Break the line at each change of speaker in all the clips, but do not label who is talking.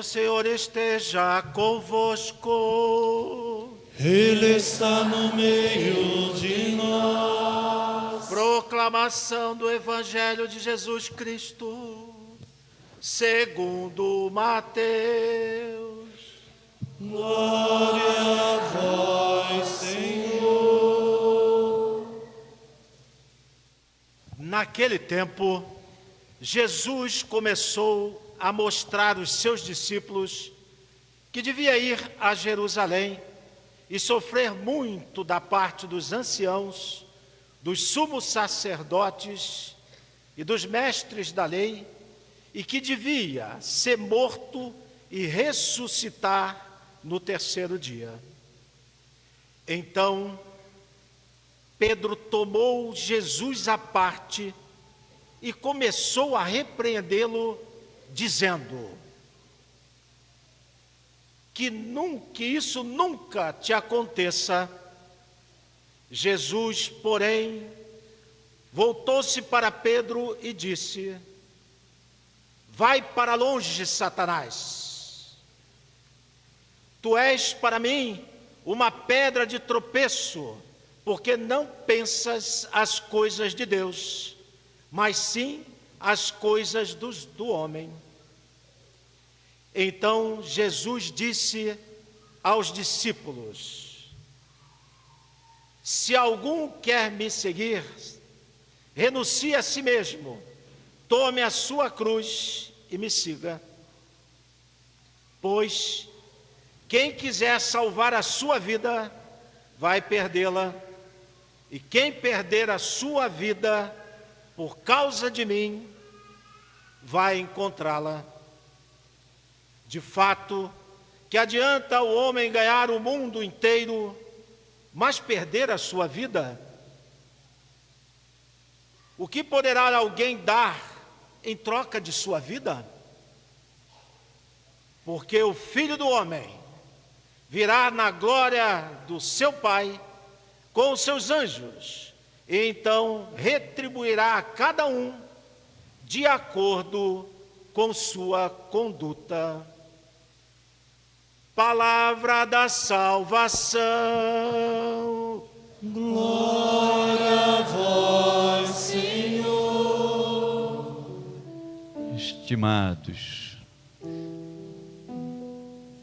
O Senhor esteja convosco.
Ele está no meio de nós.
Proclamação do Evangelho de Jesus Cristo, segundo Mateus.
Glória a vós, Senhor.
Naquele tempo, Jesus começou a mostrar aos seus discípulos que devia ir a Jerusalém e sofrer muito da parte dos anciãos, dos sumos sacerdotes e dos mestres da lei, e que devia ser morto e ressuscitar no terceiro dia. Então, Pedro tomou Jesus à parte e começou a repreendê-lo, dizendo: que isso nunca te aconteça. Jesus, porém, voltou-se para Pedro e disse: vai para longe, Satanás. Tu és para mim uma pedra de tropeço, porque não pensas as coisas de Deus, mas sim as coisas do homem. Então Jesus disse aos discípulos: se algum quer me seguir, renuncie a si mesmo, tome a sua cruz e me siga. Pois quem quiser salvar a sua vida, vai perdê-la, e quem perder a sua vida por causa de mim, vai encontrá-la. De fato, que adianta o homem ganhar o mundo inteiro, mas perder a sua vida? O que poderá alguém dar em troca de sua vida? Porque o Filho do Homem virá na glória do seu Pai com os seus anjos, e então retribuirá a cada um de acordo com sua conduta. Palavra da salvação.
Glória a vós, Senhor.
Estimados,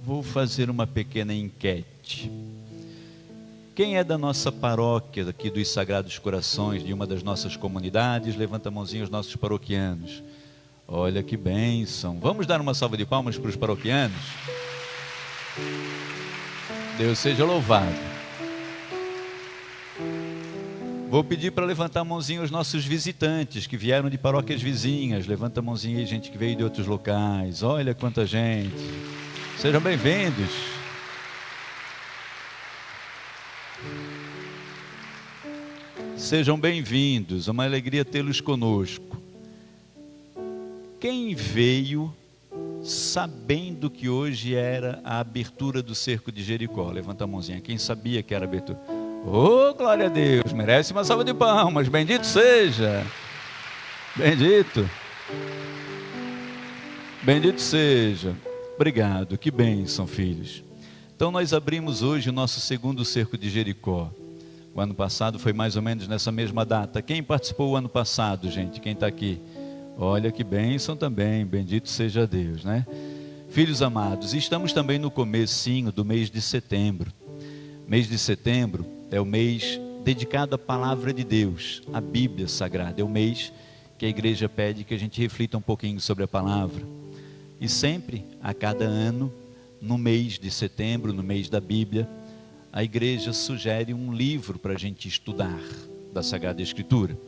vou fazer uma pequena enquete. Quem é da nossa paróquia, aqui dos Sagrados Corações, de uma das nossas comunidades? Levanta a mãozinha os nossos paroquianos. Olha que bênção. Vamos dar uma salva de palmas para os paroquianos? Deus seja louvado. Vou pedir para levantar a mãozinha os nossos visitantes que vieram de paróquias vizinhas. Levanta a mãozinha aí, gente que veio de outros locais. Olha quanta gente. Sejam bem-vindos. Sejam bem-vindos. É uma alegria tê-los conosco. Quem veio sabendo que hoje era a abertura do cerco de Jericó? Levanta a mãozinha. Quem sabia que era a abertura? Oh, glória a Deus, merece uma salva de palmas. Bendito seja. Bendito. Bendito seja. Obrigado, que bênção, filhos. Então nós abrimos hoje o nosso segundo cerco de Jericó. O ano passado foi mais ou menos nessa mesma data. Quem participou o ano passado, gente? Quem está aqui? Olha que bênção também, bendito seja Deus, né? Filhos amados, estamos também no comecinho do mês de setembro. Mês de setembro é o mês dedicado à palavra de Deus, à Bíblia Sagrada. É o mês que a igreja pede que a gente reflita um pouquinho sobre a palavra. E sempre, a cada ano, no mês de setembro, no mês da Bíblia, a igreja sugere um livro para a gente estudar da Sagrada Escritura.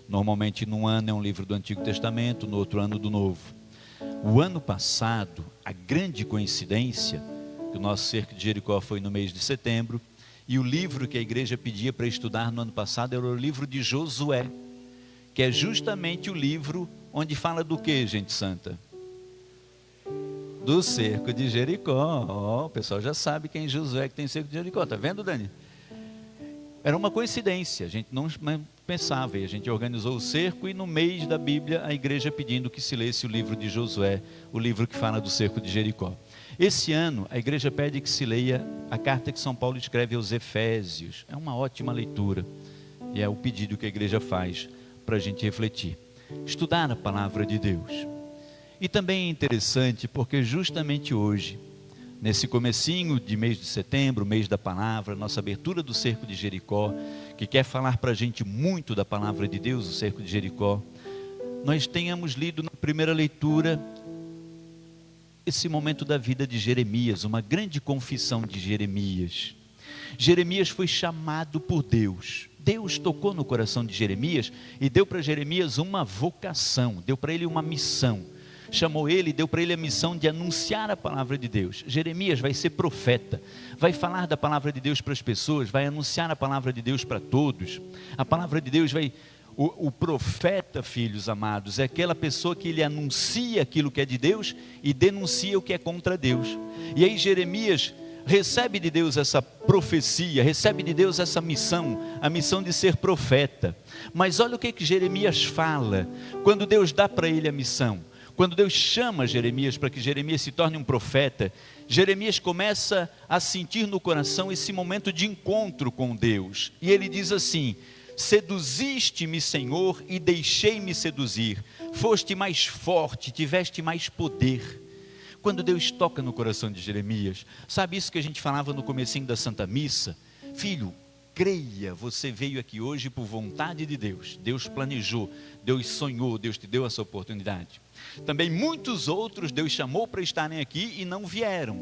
Normalmente num ano é um livro do Antigo Testamento, no outro ano do Novo. O ano passado, a grande coincidência, que o nosso cerco de Jericó foi no mês de setembro, e o livro que a igreja pedia para estudar no ano passado era o livro de Josué, que é justamente o livro onde fala do que, gente santa? Do cerco de Jericó. O pessoal já sabe quem é Josué que tem cerco de Jericó, tá vendo, Dani? Era uma coincidência, a gente não pensava, e a gente organizou o cerco, e no mês da Bíblia a igreja pedindo que se lesse o livro de Josué, o livro que fala do cerco de Jericó. Esse ano a igreja pede que se leia a carta que São Paulo escreve aos Efésios. É uma ótima leitura, e é o pedido que a igreja faz para a gente refletir, estudar a palavra de Deus. E também é interessante porque justamente hoje, nesse comecinho de mês de setembro, mês da palavra, nossa abertura do cerco de Jericó, que quer falar para a gente muito da palavra de Deus, o cerco de Jericó, nós tenhamos lido na primeira leitura esse momento da vida de Jeremias, uma grande confissão de Jeremias. Jeremias foi chamado por Deus. Deus tocou no coração de Jeremias e deu para Jeremias uma vocação, deu para ele uma missão. Chamou ele e deu para ele a missão de anunciar a palavra de Deus. Jeremias vai ser profeta, vai falar da palavra de Deus para as pessoas, vai anunciar a palavra de Deus para todos. A palavra de Deus vai... O profeta, filhos amados, é aquela pessoa que ele anuncia aquilo que é de Deus e denuncia o que é contra Deus. E aí Jeremias recebe de Deus essa profecia, recebe de Deus essa missão, a missão de ser profeta. Mas olha o que Jeremias fala quando Deus dá para ele a missão. Quando Deus chama Jeremias para que Jeremias se torne um profeta, Jeremias começa a sentir no coração esse momento de encontro com Deus. E ele diz assim: seduziste-me, Senhor, e deixei-me seduzir. Foste mais forte, tiveste mais poder. Quando Deus toca no coração de Jeremias, sabe isso que a gente falava no comecinho da Santa Missa? Filho, creia, você veio aqui hoje por vontade de Deus. Deus planejou, Deus sonhou, Deus te deu essa oportunidade. Também muitos outros Deus chamou para estarem aqui e não vieram.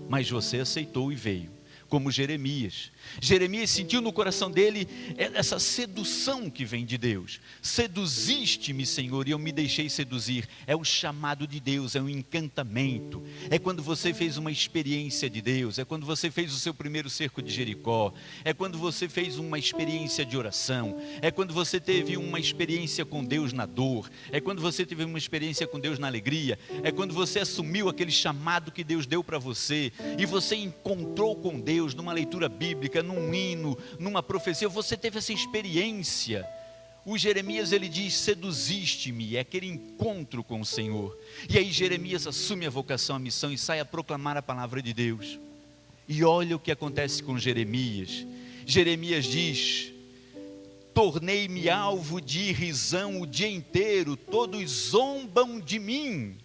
Mas você aceitou e veio, como Jeremias. Jeremias sentiu no coração dele essa sedução que vem de Deus. Seduziste-me, Senhor, e eu me deixei seduzir. É o chamado de Deus, é um encantamento. É quando você fez uma experiência de Deus, é quando você fez o seu primeiro cerco de Jericó, é quando você fez uma experiência de oração, é quando você teve uma experiência com Deus na dor, é quando você teve uma experiência com Deus na alegria, é quando você assumiu aquele chamado que Deus deu para você, e você encontrou com Deus numa leitura bíblica, num hino, numa profecia. Você teve essa experiência. O Jeremias, ele diz: seduziste-me, é aquele encontro com o Senhor. E aí Jeremias assume a vocação, a missão e sai a proclamar a palavra de Deus. E olha o que acontece com Jeremias. Jeremias diz: tornei-me alvo de irrisão o dia inteiro, todos zombam de mim.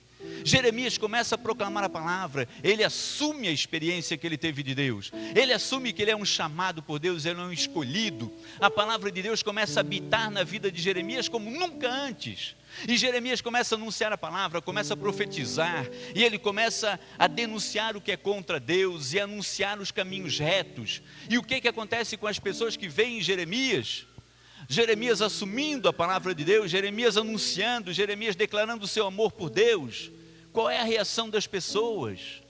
Jeremias começa a proclamar a palavra, ele assume a experiência que ele teve de Deus, ele assume que ele é um chamado por Deus, ele é um escolhido. A palavra de Deus começa a habitar na vida de Jeremias como nunca antes, e Jeremias começa a anunciar a palavra, começa a profetizar, e ele começa a denunciar o que é contra Deus, e a anunciar os caminhos retos. E o que acontece com as pessoas que veem Jeremias? Jeremias assumindo a palavra de Deus, Jeremias anunciando, Jeremias declarando o seu amor por Deus. Qual é a reação das pessoas?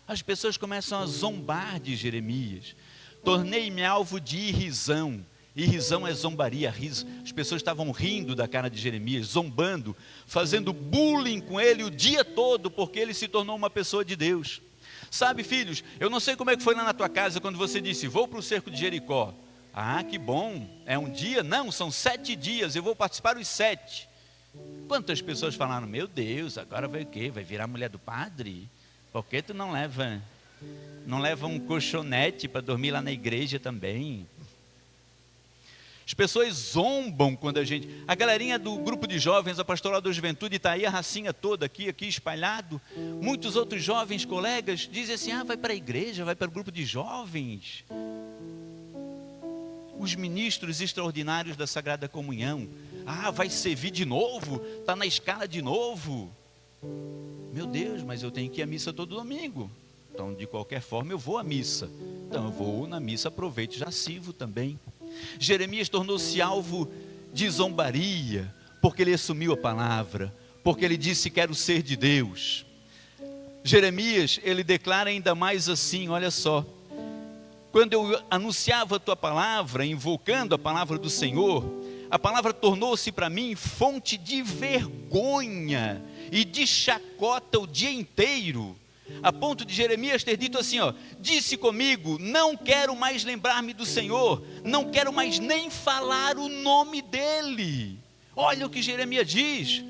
As pessoas começam a zombar de Jeremias. Tornei-me alvo de irrisão. Irrisão é zombaria, riso. As pessoas estavam rindo da cara de Jeremias, zombando, fazendo bullying com ele o dia todo, porque ele se tornou uma pessoa de Deus. Sabe, filhos, eu não sei como é que foi lá na tua casa quando você disse: vou para o cerco de Jericó. Ah, que bom, é um dia? Não, são 7 dias, eu vou participar os 7. Quantas pessoas falaram: meu Deus, agora vai o quê? Vai virar mulher do padre? Por que tu não leva um colchonete para dormir lá na igreja também? As pessoas zombam quando a galerinha do grupo de jovens, a pastoral da juventude, está aí a racinha toda aqui espalhado. Muitos outros jovens colegas dizem assim: vai para a igreja, vai para o grupo de jovens. Os ministros extraordinários da Sagrada Comunhão: vai servir de novo, está na escala de novo. Meu Deus, mas eu tenho que ir à missa todo domingo. Então, de qualquer forma, eu vou à missa. Então, eu vou na missa, aproveito e já sirvo também. Jeremias tornou-se alvo de zombaria, porque ele assumiu a palavra, porque ele disse: quero ser de Deus. Jeremias, ele declara ainda mais assim, olha só: quando eu anunciava a tua palavra, invocando a palavra do Senhor, a palavra tornou-se para mim fonte de vergonha e de chacota o dia inteiro. a ponto de Jeremias ter dito assim, ó: disse comigo, não quero mais lembrar-me do Senhor, não quero mais nem falar o nome dele. Olha o que Jeremias diz,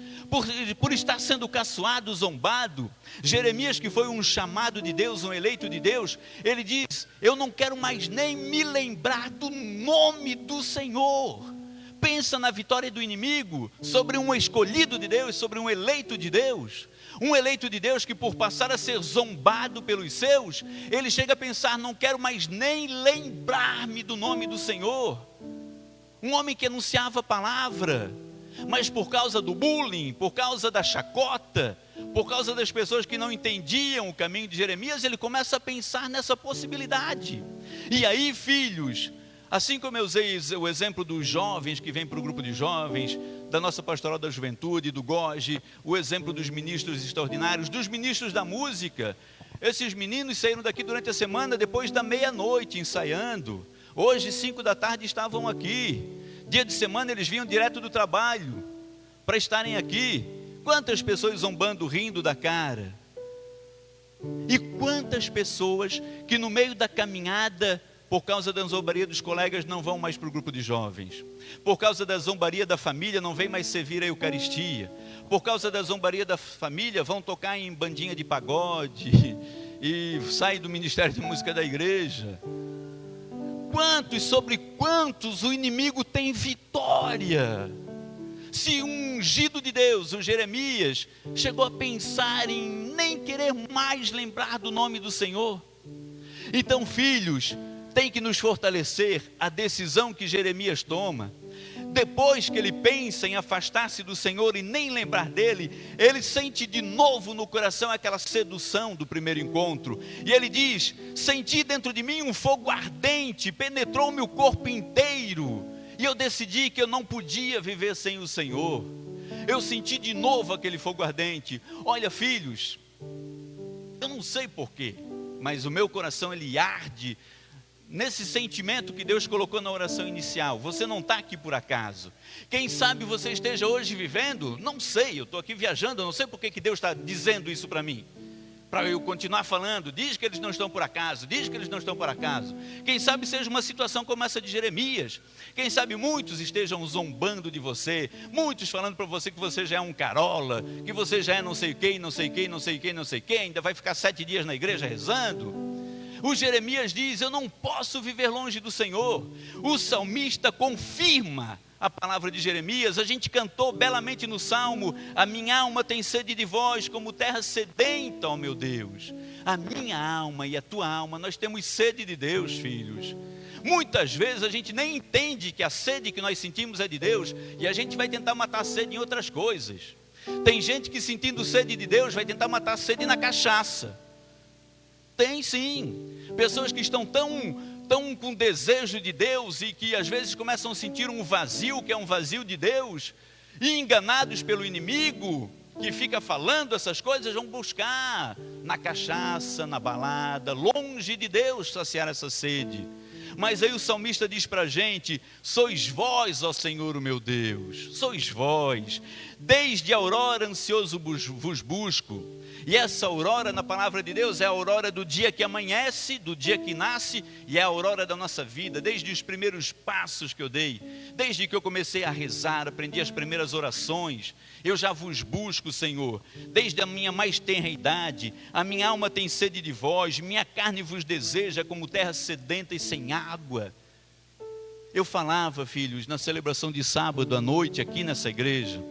por estar sendo caçoado, zombado. Jeremias, que foi um chamado de Deus, um eleito de Deus, ele diz: eu não quero mais nem me lembrar do nome do Senhor. Pensa na vitória do inimigo sobre um escolhido de Deus, sobre um eleito de Deus. Um eleito de Deus que, por passar a ser zombado pelos seus, ele chega a pensar: não quero mais nem lembrar-me do nome do Senhor. Um homem que anunciava a palavra, mas por causa do bullying, por causa da chacota, por causa das pessoas que não entendiam o caminho de Jeremias, ele começa a pensar nessa possibilidade. E aí, filhos, assim como eu usei o exemplo dos jovens que vêm para o grupo de jovens, da nossa pastoral da juventude, do GOGE, o exemplo dos ministros extraordinários, dos ministros da música, esses meninos saíram daqui durante a semana, depois da meia-noite, ensaiando. Hoje, 5 da tarde, estavam aqui. Dia de semana eles vinham direto do trabalho para estarem aqui. Quantas pessoas zombando, rindo da cara. E quantas pessoas que no meio da caminhada, por causa da zombaria dos colegas, não vão mais para o grupo de jovens. Por causa da zombaria da família, não vem mais servir a Eucaristia. Por causa da zombaria da família, vão tocar em bandinha de pagode e saem do Ministério de Música da igreja. Quantos, sobre quantos o inimigo tem vitória? Se um ungido de Deus, o Jeremias, chegou a pensar em nem querer mais lembrar do nome do Senhor. Então, filhos, tem que nos fortalecer a decisão que Jeremias toma. Depois que ele pensa em afastar-se do Senhor e nem lembrar dele, ele sente de novo no coração aquela sedução do primeiro encontro. E ele diz: senti dentro de mim um fogo ardente, penetrou-me o corpo inteiro. E eu decidi que eu não podia viver sem o Senhor. Eu senti de novo aquele fogo ardente. Olha, filhos, eu não sei porquê, mas o meu coração ele arde nesse sentimento que Deus colocou na oração inicial. Você não está aqui por acaso. Quem sabe você esteja hoje vivendo, não sei, eu estou aqui viajando, eu não sei porque que Deus está dizendo isso para mim, para eu continuar falando. Diz que eles não estão por acaso, diz que eles não estão por acaso. Quem sabe seja uma situação como essa de Jeremias. Quem sabe muitos estejam zombando de você, muitos falando para você que você já é um carola, que você já é não sei quem, não sei quem, não sei quem, não sei quem, ainda vai ficar 7 dias na igreja rezando. O Jeremias diz: eu não posso viver longe do Senhor. O salmista confirma a palavra de Jeremias. A gente cantou belamente no Salmo: a minha alma tem sede de vós, como terra sedenta, ó meu Deus. A minha alma e a tua alma, nós temos sede de Deus, filhos. Muitas vezes a gente nem entende que a sede que nós sentimos é de Deus, e a gente vai tentar matar a sede em outras coisas. Tem gente que, sentindo sede de Deus, vai tentar matar a sede na cachaça. Tem sim, pessoas que estão tão com desejo de Deus e que às vezes começam a sentir um vazio, que é um vazio de Deus, e enganados pelo inimigo, que fica falando essas coisas, vão buscar na cachaça, na balada, longe de Deus saciar essa sede. Mas aí o salmista diz para a gente: sois vós, ó Senhor, o meu Deus, sois vós, desde a aurora ansioso vos busco. E essa aurora na palavra de Deus é a aurora do dia que amanhece, do dia que nasce, e é a aurora da nossa vida, desde os primeiros passos que eu dei, desde que eu comecei a rezar, aprendi as primeiras orações, eu já vos busco, Senhor, desde a minha mais tenra idade. A minha alma tem sede de vós, minha carne vos deseja como terra sedenta e sem água. Eu falava, filhos, na celebração de sábado à noite aqui nessa igreja,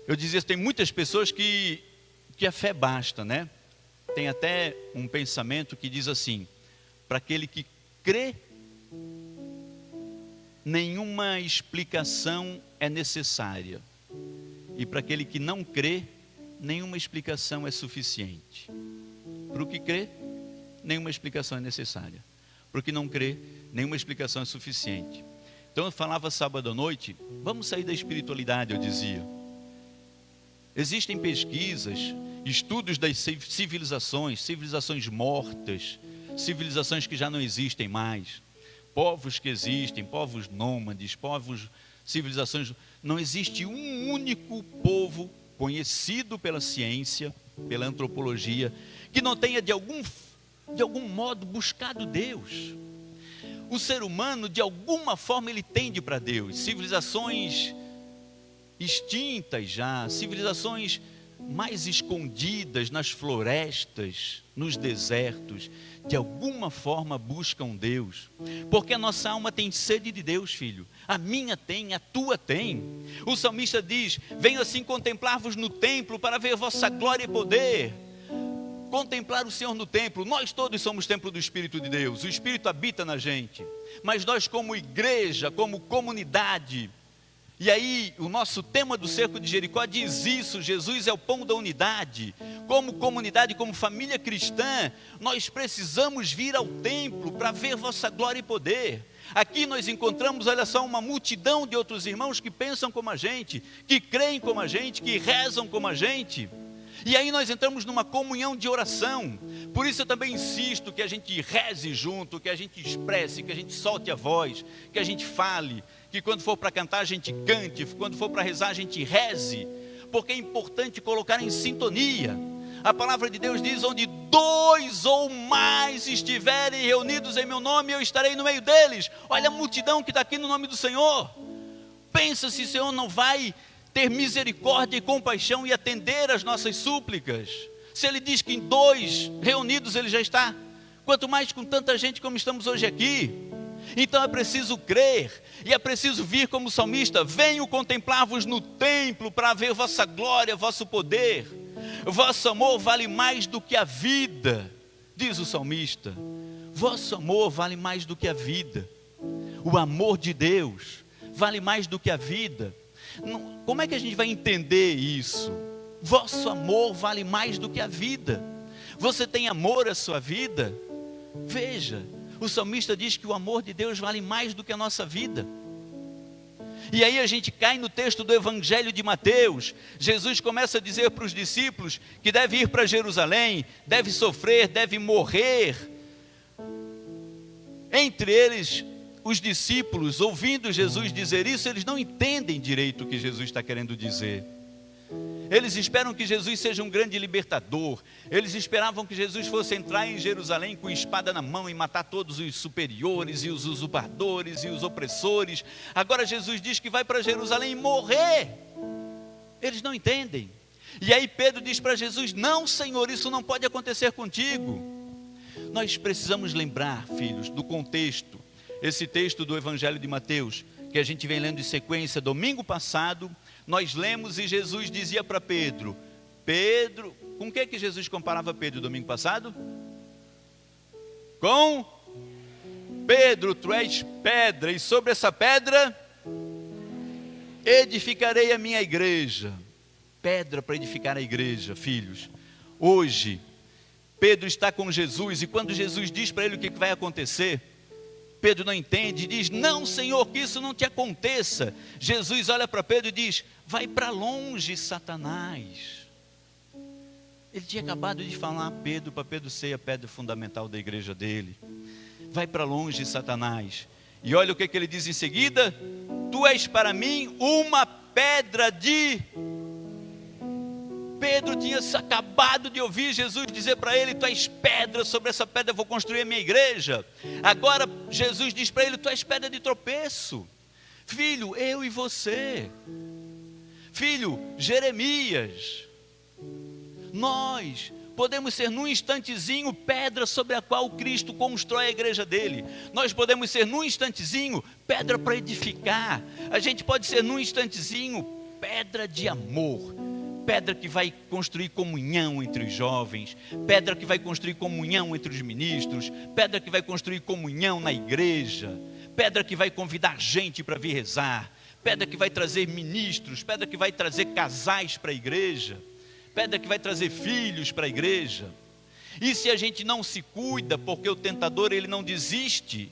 eu dizia: tem muitas pessoas que a fé basta, né? Tem até um pensamento que diz assim: para aquele que crê, nenhuma explicação é necessária, e para aquele que não crê, nenhuma explicação é suficiente. Para o que crê, nenhuma explicação é necessária. Para o que não crê, nenhuma explicação é suficiente. Então eu falava sábado à noite: vamos sair da espiritualidade, eu dizia. Existem pesquisas, estudos das civilizações mortas, civilizações que já não existem mais, povos que existem, povos nômades, civilizações. Não existe um único povo conhecido pela ciência pela antropologia, que não tenha de algum modo buscado Deus. O ser humano, de alguma forma, ele tende para Deus. Civilizações extintas já, civilizações mais escondidas nas florestas, nos desertos, de alguma forma buscam Deus, porque a nossa alma tem sede de Deus, filho. A minha tem, a tua tem. O salmista diz: venho assim contemplar-vos no templo para ver vossa glória e poder. Contemplar o Senhor no templo. Nós todos somos templo do Espírito de Deus, o Espírito habita na gente, mas nós como igreja, como comunidade, e aí o nosso tema do cerco de Jericó diz isso: Jesus é o pão da unidade. Como comunidade, como família cristã, nós precisamos vir ao templo para ver vossa glória e poder. Aqui nós encontramos, olha só, uma multidão de outros irmãos que pensam como a gente, que creem como a gente, que rezam como a gente. E aí nós entramos numa comunhão de oração. Por isso eu também insisto que a gente reze junto, que a gente expresse, que a gente solte a voz, que a gente fale, que quando for para cantar a gente cante, quando for para rezar a gente reze, porque é importante colocar em sintonia. A palavra de Deus diz: onde 2 ou mais estiverem reunidos em meu nome, eu estarei no meio deles. Olha a multidão que está aqui no nome do Senhor. Pensa se o Senhor não vai ter misericórdia e compaixão e atender às nossas súplicas. Se Ele diz que em 2 reunidos Ele já está, quanto mais com tanta gente como estamos hoje aqui. Então é preciso crer, e é preciso vir como salmista: venho contemplar-vos no templo para ver vossa glória, vosso poder. Vosso amor vale mais do que a vida, diz o salmista. Vosso amor vale mais do que a vida. O amor de Deus vale mais do que a vida. Como é que a gente vai entender isso? Vosso amor vale mais do que a vida. Você tem amor à sua vida? Veja, o salmista diz que o amor de Deus vale mais do que a nossa vida. E aí a gente cai no texto do Evangelho de Mateus. Jesus começa a dizer para os discípulos que deve ir para Jerusalém, deve sofrer, deve morrer. Entre eles, os discípulos, ouvindo Jesus dizer isso, eles não entendem direito o que Jesus está querendo dizer. Eles esperam que Jesus seja um grande libertador. Eles esperavam que Jesus fosse entrar em Jerusalém com espada na mão e matar todos os superiores e os usurpadores e os opressores. Agora Jesus diz que vai para Jerusalém morrer. Eles não entendem. E aí Pedro diz para Jesus: não, Senhor, isso não pode acontecer contigo. Nós precisamos lembrar, filhos, do contexto. Esse texto do Evangelho de Mateus, que a gente vem lendo em sequência. Domingo passado nós lemos e Jesus dizia para Pedro: Pedro, com o que Jesus comparava Pedro domingo passado? Com Pedro, tu és pedra, e sobre essa pedra edificarei a minha igreja. Pedra para edificar a igreja, filhos. Hoje Pedro está com Jesus, e quando Jesus diz para ele o que vai acontecer, Pedro não entende e diz: não, Senhor, que isso não te aconteça. Jesus olha para Pedro e diz: vai para longe, Satanás. Ele tinha acabado de falar a Pedro, para Pedro ser a pedra fundamental da igreja dele. Vai para longe, Satanás. E olha o que ele diz em seguida: tu és para mim uma pedra de... Pedro tinha acabado de ouvir Jesus dizer para ele: tu és pedra, sobre essa pedra eu vou construir a minha igreja. Agora Jesus diz para ele: tu és pedra de tropeço. Filho, eu e você. Filho, Jeremias. Nós podemos ser num instantezinho pedra sobre a qual Cristo constrói a igreja dele. Nós podemos ser num instantezinho pedra para edificar. A gente pode ser num instantezinho pedra de amor. Pedra que vai construir comunhão entre os jovens, pedra que vai construir comunhão entre os ministros, pedra que vai construir comunhão na igreja, pedra que vai convidar gente para vir rezar, pedra que vai trazer ministros, pedra que vai trazer casais para a igreja, pedra que vai trazer filhos para a igreja. E se a gente não se cuida, porque o tentador ele não desiste,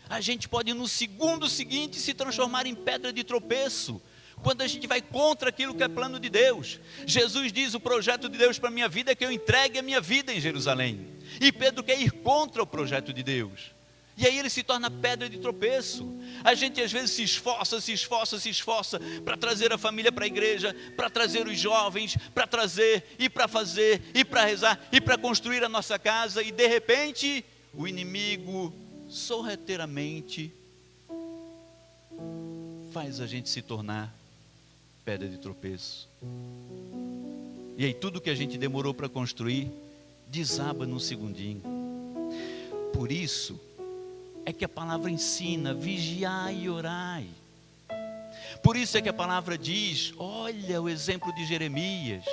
a gente pode no segundo seguinte se transformar em pedra de tropeço, quando a gente vai contra aquilo que é plano de Deus. Jesus diz: o projeto de Deus para a minha vida é que eu entregue a minha vida em Jerusalém. E Pedro quer ir contra o projeto de Deus. E aí ele se torna pedra de tropeço. A gente às vezes se esforça para trazer a família para a igreja, para trazer os jovens, para trazer e para fazer e para rezar e para construir a nossa casa, e de repente o inimigo sorrateiramente faz a gente se tornar pedra de tropeço. E aí tudo que a gente demorou para construir desaba num segundinho. Por isso é que a palavra ensina: vigiai e orai. Por isso é que a palavra diz, olha o exemplo de Jeremias.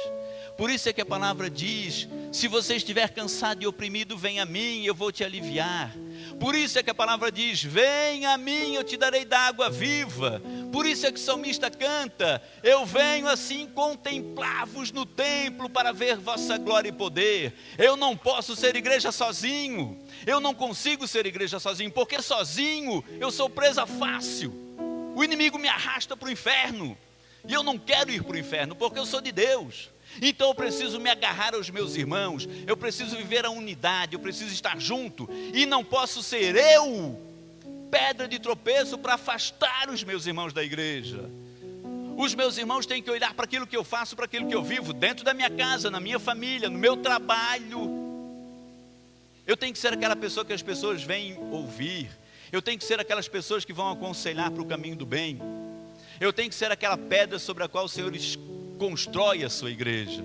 Por isso é que a palavra diz: se você estiver cansado e oprimido, venha a mim, eu vou te aliviar. Por isso é que a palavra diz: venha a mim, eu te darei da água viva. Por isso é que o salmista canta: eu venho assim contemplar-vos no templo para ver vossa glória e poder. Eu não posso ser igreja sozinho. Eu não consigo ser igreja sozinho, porque sozinho eu sou presa fácil. O inimigo me arrasta para o inferno, e eu não quero ir para o inferno, porque eu sou de Deus. Então eu preciso me agarrar aos meus irmãos, eu preciso viver a unidade, eu preciso estar junto, e não posso ser eu pedra de tropeço para afastar os meus irmãos da igreja. Os meus irmãos têm que olhar para aquilo que eu faço, para aquilo que eu vivo, dentro da minha casa, na minha família, no meu trabalho. Eu tenho que ser aquela pessoa que as pessoas vêm ouvir. Eu tenho que ser aquelas pessoas que vão aconselhar para o caminho do bem. Eu tenho que ser aquela pedra sobre a qual o Senhor constrói a sua igreja.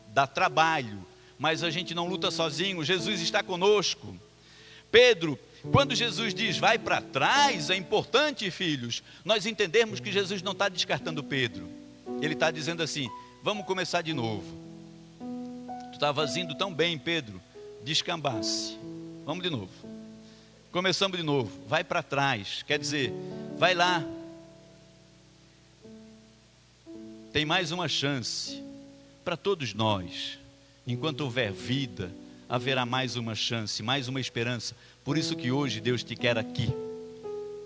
Dá trabalho, mas a gente não luta sozinho. Jesus está conosco. Pedro, quando Jesus diz vai para trás, é importante, filhos, nós entendermos que Jesus não está descartando Pedro. Ele está dizendo assim: vamos começar de novo. Tu estavas indo tão bem, Pedro, descambasse. Vamos de novo. Começamos de novo. Vai para trás, quer dizer, vai lá. Tem mais uma chance para todos nós. Enquanto houver vida, haverá mais uma chance, mais uma esperança. Por isso que hoje Deus te quer aqui.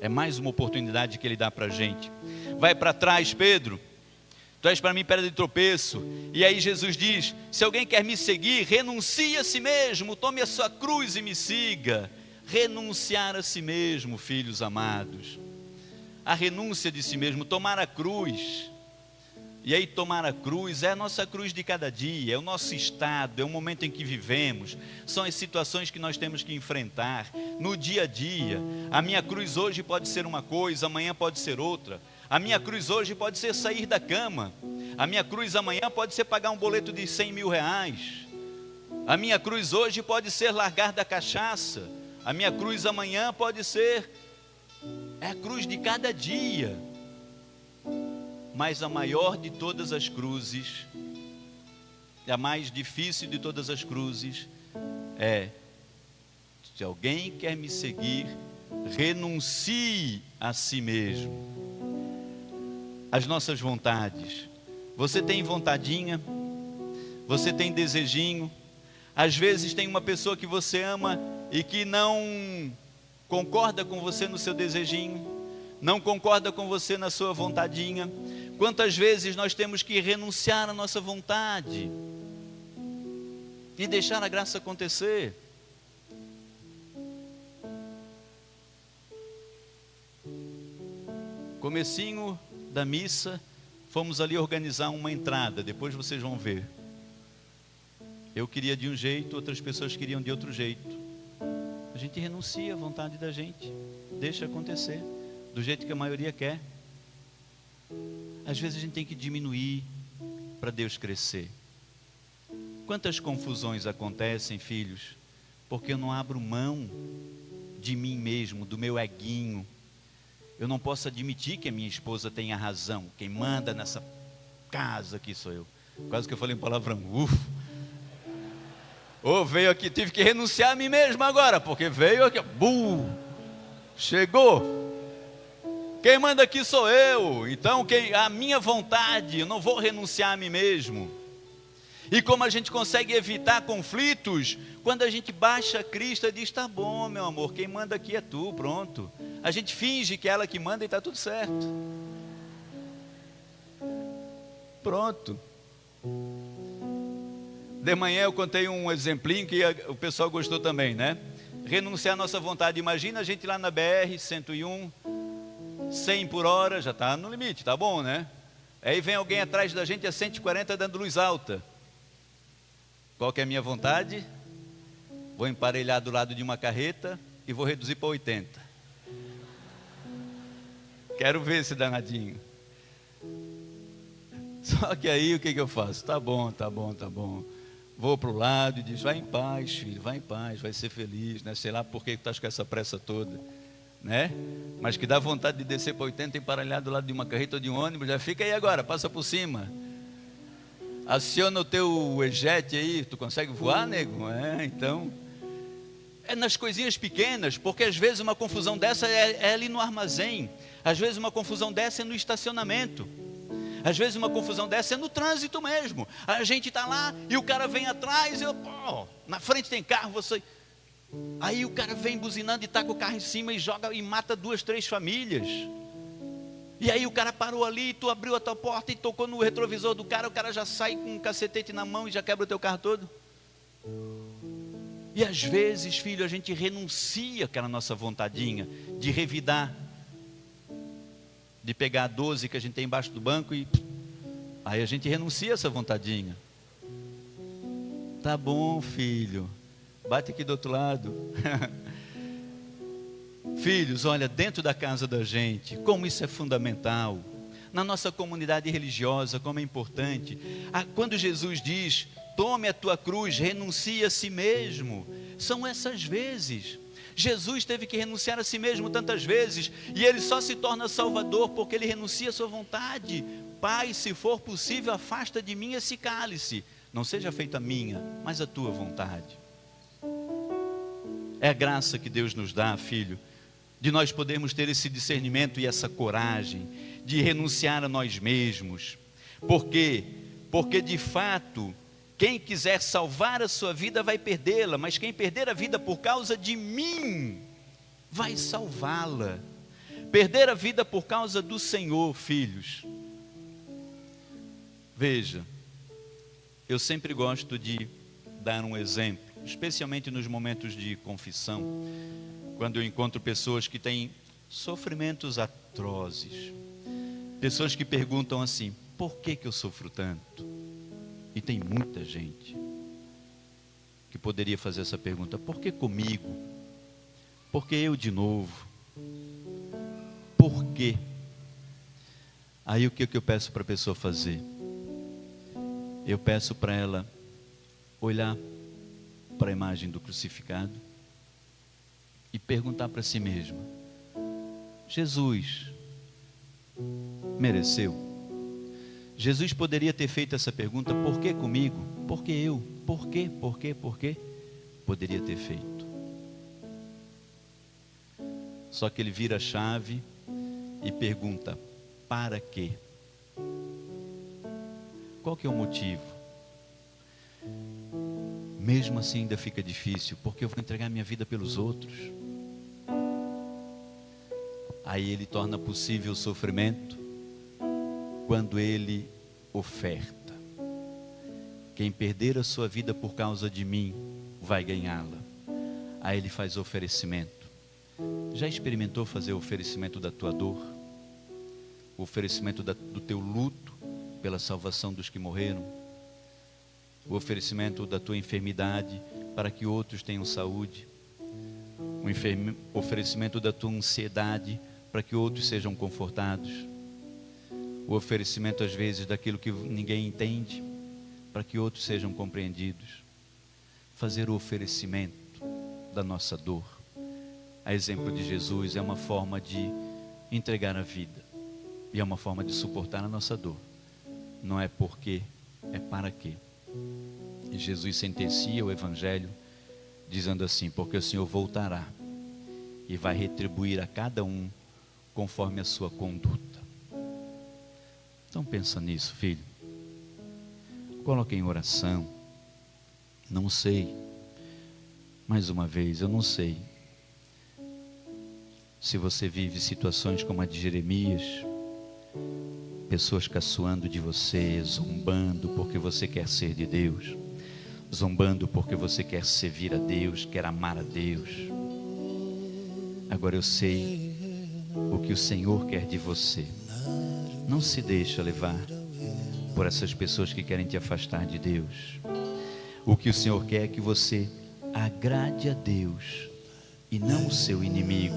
É mais uma oportunidade que Ele dá para a gente. Vai para trás, Pedro. Tu és para mim pedra de tropeço. E aí Jesus diz: se alguém quer me seguir, renuncie a si mesmo, tome a sua cruz e me siga. Renunciar a si mesmo, filhos amados. A renúncia de si mesmo, tomar a cruz. E aí tomar a cruz é a nossa cruz de cada dia, é o nosso estado, é o momento em que vivemos, são as situações que nós temos que enfrentar no dia a dia. A minha cruz hoje pode ser uma coisa, amanhã pode ser outra. A minha cruz hoje pode ser sair da cama. A minha cruz amanhã pode ser pagar um boleto de 100 mil reais. A minha cruz hoje pode ser largar da cachaça. A minha cruz amanhã pode ser... é a cruz de cada dia. Mas a maior de todas as cruzes, a mais difícil de todas as cruzes, é: se alguém quer me seguir, renuncie a si mesmo. As nossas vontades. Você tem vontadinha? Você tem desejinho? Às vezes tem uma pessoa que você ama e que não concorda com você no seu desejinho, não concorda com você na sua vontadinha. Quantas vezes nós temos que renunciar à nossa vontade e deixar a graça acontecer? Comecinho da missa, fomos ali organizar uma entrada, depois vocês vão ver. Eu queria de um jeito, outras pessoas queriam de outro jeito. A gente renuncia à vontade da gente, deixa acontecer do jeito que a maioria quer. Às vezes a gente tem que diminuir para Deus crescer. Quantas confusões acontecem, filhos, porque eu não abro mão de mim mesmo, do meu eguinho. Eu não posso admitir que a minha esposa tenha razão. Quem manda nessa casa aqui sou eu. Quase que eu falei um palavrão. Veio aqui, tive que renunciar a mim mesmo agora, porque veio aqui, chegou. Quem manda aqui sou eu. Então a minha vontade, eu não vou renunciar a mim mesmo. E como a gente consegue evitar conflitos? Quando a gente baixa a crista e diz: tá bom, meu amor, quem manda aqui é tu, pronto. A gente finge que é ela que manda e está tudo certo. Pronto. De manhã eu contei um exemplinho que o pessoal gostou também, né? renunciar à nossa vontade. Imagina a gente lá na BR 101, 100 por hora, já está no limite, tá bom, né? Aí vem alguém atrás da gente a 140 dando luz alta. Qual que é a minha vontade? Vou emparelhar do lado de uma carreta e vou reduzir para 80. Quero ver esse danadinho. Só que aí o que eu faço? Tá bom. Vou para o lado e diz, vai em paz, filho, vai em paz, vai ser feliz, né? Sei lá por que estás com essa pressa toda, né? Mas que dá vontade de descer para 80 e emparelhar do lado de uma carreta ou de um ônibus, já fica aí agora, passa por cima. Aciona o teu ejete aí, tu consegue voar, nego? Então, é nas coisinhas pequenas, porque às vezes uma confusão dessa é ali no armazém, às vezes uma confusão dessa é no estacionamento, às vezes uma confusão dessa é no trânsito mesmo. A gente está lá e o cara vem atrás, na frente tem carro, aí o cara vem buzinando e taca o carro em cima e joga e mata 2, 3 famílias. E aí o cara parou ali, tu abriu a tua porta e tocou no retrovisor do cara, o cara já sai com um cacetete na mão e já quebra o teu carro todo. E às vezes, filho, a gente renuncia àquela nossa vontadinha de revidar, de pegar a 12 que a gente tem embaixo do banco e aí a gente renuncia a essa vontadinha. Tá bom, filho, bate aqui do outro lado. Filhos, olha, dentro da casa da gente, como isso é fundamental, na nossa comunidade religiosa, como é importante. Quando Jesus diz, tome a tua cruz, renuncie a si mesmo, são essas vezes. Jesus teve que renunciar a si mesmo tantas vezes, e ele só se torna salvador porque ele renuncia a sua vontade. Pai, se for possível, afasta de mim esse cálice, não seja feita a minha, mas a tua vontade. É a graça que Deus nos dá, filho, de nós podermos ter esse discernimento e essa coragem de renunciar a nós mesmos. Por quê? Porque de fato, quem quiser salvar a sua vida vai perdê-la, mas quem perder a vida por causa de mim, vai salvá-la. Perder a vida por causa do Senhor, filhos. Veja, eu sempre gosto de dar um exemplo, especialmente nos momentos de confissão, quando eu encontro pessoas que têm sofrimentos atrozes, pessoas que perguntam assim, por que eu sofro tanto? E tem muita gente que poderia fazer essa pergunta, por que comigo? Por que eu de novo? Por quê? Aí o que eu peço para a pessoa fazer? Eu peço para ela olhar para a imagem do crucificado e perguntar para si mesma, Jesus mereceu? Jesus poderia ter feito essa pergunta, por que comigo? Por que eu? Por quê? Por quê? Por quê? Poderia ter feito. Só que ele vira a chave e pergunta, para quê? Qual que é o motivo? Mesmo assim ainda fica difícil, porque eu vou entregar minha vida pelos outros. Aí ele torna possível o sofrimento quando ele oferta. Quem perder a sua vida por causa de mim, vai ganhá-la. Aí ele faz oferecimento. Já experimentou fazer o oferecimento da tua dor? O oferecimento do teu luto pela salvação dos que morreram? O oferecimento da tua enfermidade para que outros tenham saúde? O oferecimento da tua ansiedade para que outros sejam confortados? O oferecimento às vezes daquilo que ninguém entende para que outros sejam compreendidos? Fazer o oferecimento da nossa dor, a exemplo de Jesus, é uma forma de entregar a vida e é uma forma de suportar a nossa dor. Não é porque, é para quê. E Jesus sentencia o Evangelho dizendo assim, porque o Senhor voltará e vai retribuir a cada um conforme a sua conduta. Então pensa nisso, filho. Coloque em oração. Não sei, mais uma vez, eu não sei se você vive situações como a de Jeremias, pessoas caçoando de você, zombando porque você quer ser de Deus, zombando porque você quer servir a Deus, quer amar a Deus. Agora eu sei o que o Senhor quer de você. Não se deixa levar por essas pessoas que querem te afastar de Deus. O que o Senhor quer é que você agrade a Deus e não o seu inimigo.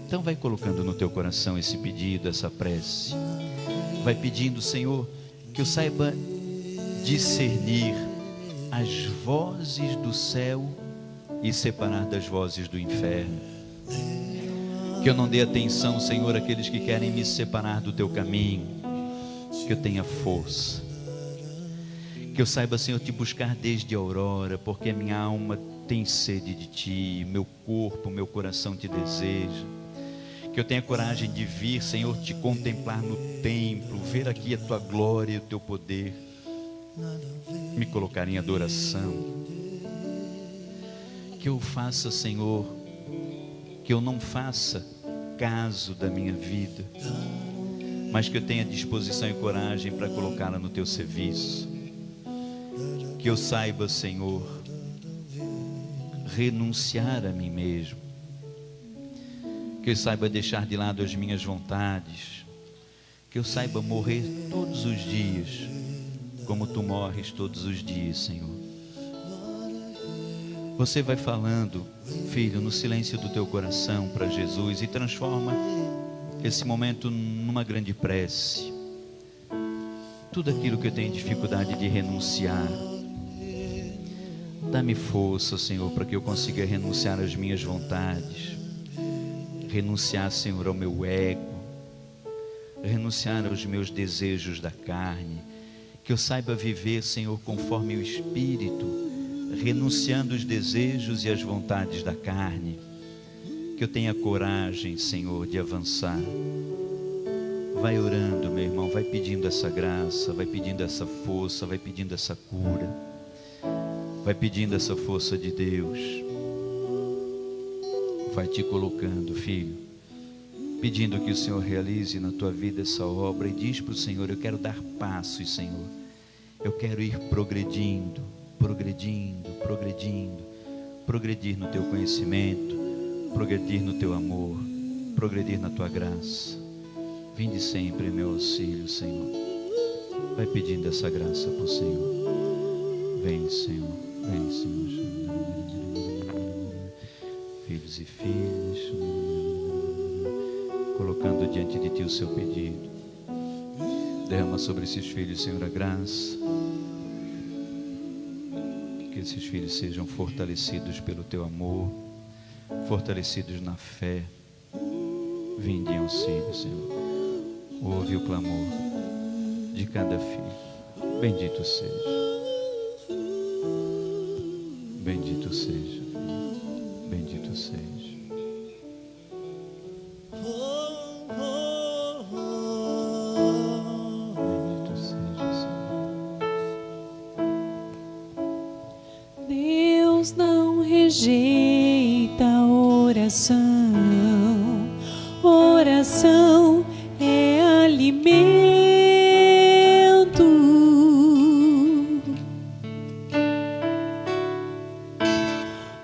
Então vai colocando no teu coração esse pedido, essa prece. Vai pedindo, Senhor, que eu saiba discernir as vozes do céu e separar das vozes do inferno. Que eu não dê atenção, Senhor, àqueles que querem me separar do teu caminho. Que eu tenha força. Que eu saiba, Senhor, te buscar desde a aurora, porque a minha alma tem sede de ti, meu corpo, meu coração te deseja. Que eu tenha coragem de vir, Senhor, te contemplar no templo, ver aqui a tua glória e o teu poder, me colocar em adoração. Que eu faça, Senhor, que eu não faça caso da minha vida, mas que eu tenha disposição e coragem para colocá-la no teu serviço. Que eu saiba, Senhor, renunciar a mim mesmo. Que eu saiba deixar de lado as minhas vontades. Que eu saiba morrer todos os dias, como tu morres todos os dias, Senhor. Você vai falando, filho, no silêncio do teu coração para Jesus, e transforma esse momento numa grande prece. Tudo aquilo que eu tenho dificuldade de renunciar, dá-me força, Senhor, para que eu consiga renunciar às minhas vontades, renunciar, Senhor, ao meu ego, renunciar aos meus desejos da carne. Que eu saiba viver, Senhor, conforme o Espírito, renunciando os desejos e as vontades da carne. Que eu tenha coragem, Senhor, de avançar. Vai orando, meu irmão, vai pedindo essa graça, vai pedindo essa força, vai pedindo essa cura, vai pedindo essa força de Deus. Vai te colocando, filho, pedindo que o Senhor realize na tua vida essa obra, e diz para o Senhor: eu quero dar passos, Senhor, eu quero ir progredindo, progredir no teu conhecimento, progredir no teu amor, progredir na tua graça. Vinde sempre em meu auxílio, Senhor. Vai pedindo essa graça para o Senhor. Vem, Senhor, vem, Senhor. Filhos e filhas, colocando diante de ti o seu pedido. Derrama sobre esses filhos, Senhor, a graça. Que esses filhos sejam fortalecidos pelo teu amor, fortalecidos na fé. Vinde em auxílio, Senhor. Ouve o clamor de cada filho. Bendito seja. Bendito seja. Bendito seja. Bendito seja, Senhor.
Deus não rejeita a oração. Oração é alimento.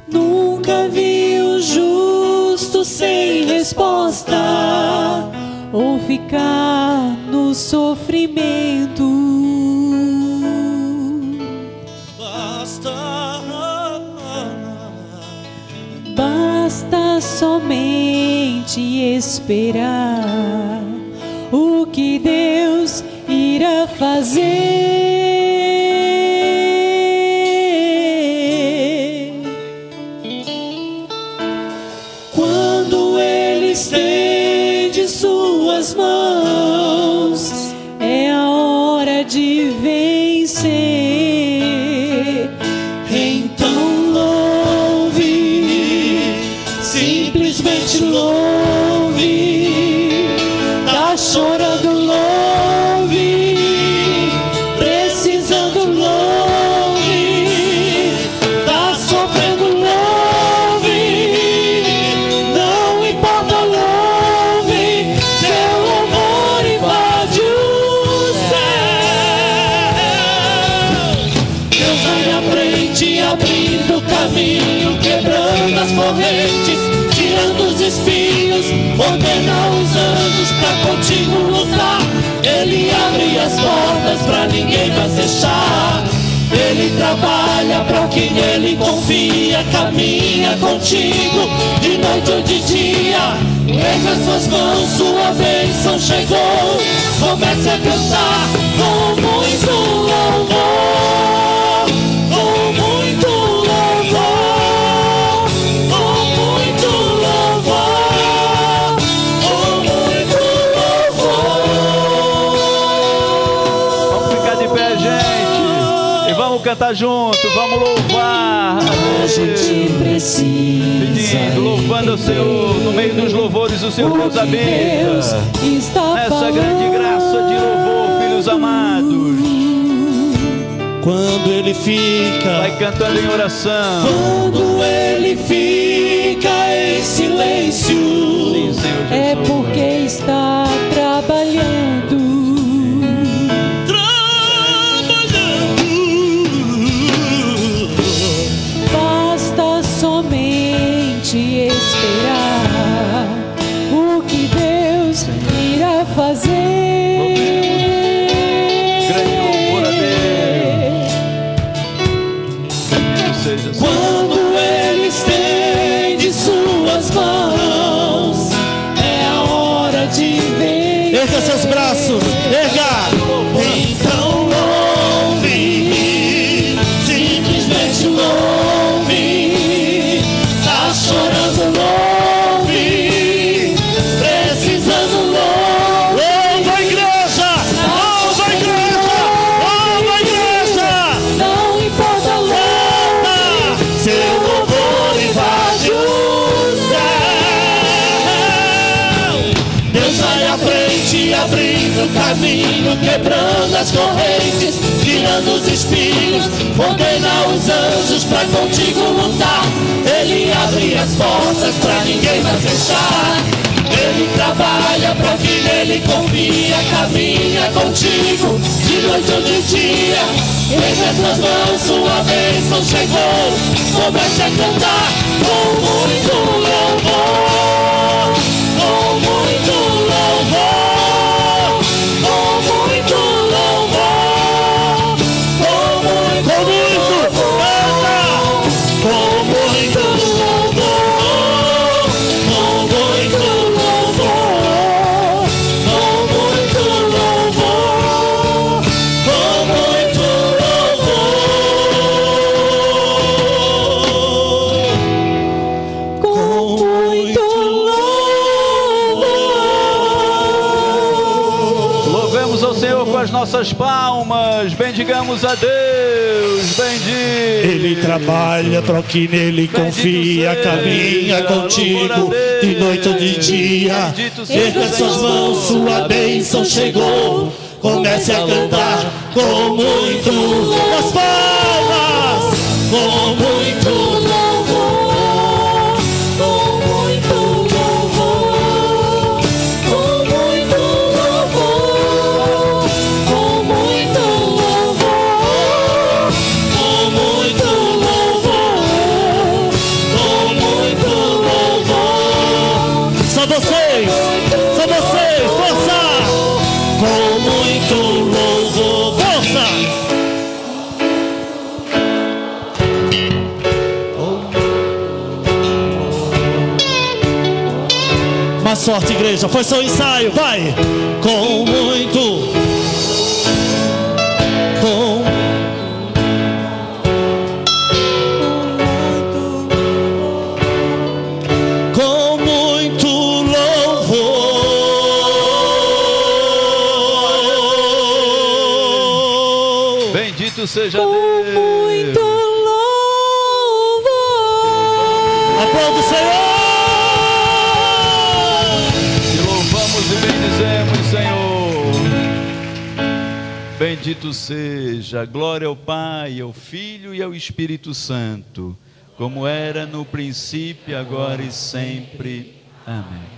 Nunca vi o justo sem resposta ou ficar no sofrimento. Basta somente esperar o que Deus irá fazer. Quando Ele estende suas mãos, é a hora de vencer. Então louve, simplesmente louve. Tá chorando, louve. Precisando, louve. Tá sofrendo, louve. Não importa, louve. Seu louvor invade o céu. correntes, tirando os espinhos, ordena os anjos pra contigo lutar. Ele abre as portas pra ninguém mais fechar. Ele trabalha pra quem nele confia, caminha contigo de noite ou de dia. Erga suas mãos, sua bênção chegou. Comece a cantar com muito louvor, com muito louvor, com muito louvor, com muito louvor.
Vamos ficar de pé, gente, e vamos cantar junto, vamos louvar
A gente precisa
pedindo, louvando o Senhor. No meio dos louvores o Senhor nos habita. Essa grande graça de louvor, filhos amados.
Quando ele fica,
Vai cantando em oração.
quando ele fica em silêncio,
Sim, Senhor Jesus.
É porque está trabalhando. Basta somente esperar o que Deus irá fazer.
Grande louvor a Deus. Bendito seja o Senhor.
quando ele estende suas mãos, é a hora de ver.
Erga seus braços, erga.
Então louve, simplesmente louve. Tá chorando, louve. Precisando, louve.
Louva a igreja, louva a igreja, louva a igreja.
Não importa a
Canta.
Seu louvor invade o céu. Deus vai à frente, abrindo o caminho, quebrando as correntes, tirando os espinhos, ordena os anjos pra contigo lutar. Ele abre as portas pra ninguém mais fechar. Ele trabalha pra quem nele confia, caminha contigo de noite ou de dia. Erga suas mãos, sua bênção chegou. Comece a cantar com muito louvor, com muito louvor, com muito louvor, com muito louvor, com muito louvor, com muito louvor, com muito louvor, com muito louvor,
com muito louvor.
Louvemos ao Senhor com as nossas palmas. Bendigamos a Deus. Bendito.
Ele trabalha para quem nele confia, caminha contigo de noite ou de dia.
erga suas mãos, sua bênção chegou. Comece a cantar com muito louvor.
As palmas.
Com muito louvor, com muito louvor, com muito louvor, com muito louvor, com muito louvor, com muito louvor.
Só vocês, força.
Com muito louvor,
Força. Mais sorte, igreja. Foi só um ensaio, vai.
com muito, com com muito louvor.
Bendito seja
Com
Deus.
muito louvor.
Aplauda o Senhor.
Te louvamos e bendizemos, Senhor. Bendito seja, glória ao Pai, ao Filho e ao Espírito Santo, como era no princípio, agora e sempre. Amém.